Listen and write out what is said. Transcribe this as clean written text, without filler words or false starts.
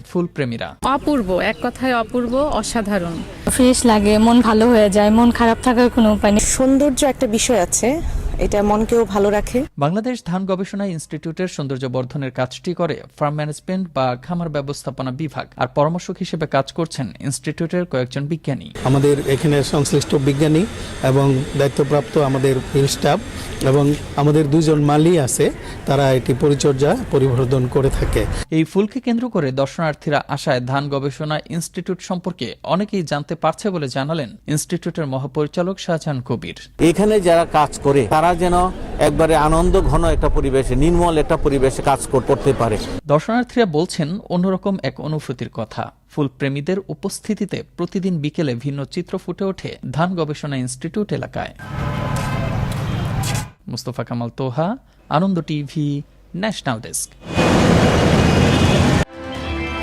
ফুল প্রেমীরা। অপূর্ব, এক কথায় অপূর্ব, অসাধারণ। ফ্রেশ লাগে, মন ভালো হয়ে যায়, মন খারাপ থাকার কোনো উপায় নেই। সৌন্দর্য একটা বিষয় আছে, এটা মনকেও ভালো রাখে। বাংলাদেশ ধান গবেষণা ইনস্টিটিউটের সৌন্দর্য বর্ধনের কাজটি করে ফার্ম ম্যানেজমেন্ট বা খামার ব্যবস্থাপনা বিভাগ, আর পরামর্শক হিসেবে কাজ করছেন ইনস্টিটিউটের কয়েকজন বিজ্ঞানী। আমাদের এখানে সংশ্লিষ্ট বিজ্ঞানী এবং দায়িত্বপ্রাপ্ত আমাদের ফিল্ড স্টাফ এবং আমাদের দুজন মালি আছে, তারা এটি পরিচর্যা পরিবর্ধন করে থাকে। এই ফুলকে কেন্দ্র করে দর্শনার্থীরা আসায় ধান গবেষণা ইনস্টিটিউট সম্পর্কে অনেকেই জানতে পারছে বলে জানালেন ইনস্টিটিউটের মহাপরিচালক শাহজাহান কবির। এখানে যারা কাজ করে তারা যেন একবারে আনন্দ ঘন একটা পরিবেশে, নির্মল একটা পরিবেশে কাজ করতে পারে। দর্শনার্থীরা বলছেন অন্যরকম এক অনুভূতির কথা। ফুল প্রেমীদের উপস্থিতিতে প্রতিদিন বিকেলে ভিন্ন চিত্র ফুটে ওঠে ধান গবেষণা ইনস্টিটিউট এলাকায়। মুস্তফা কামাল তোহা, আনন্দ টিভি, ন্যাশনাল ডেস্ক।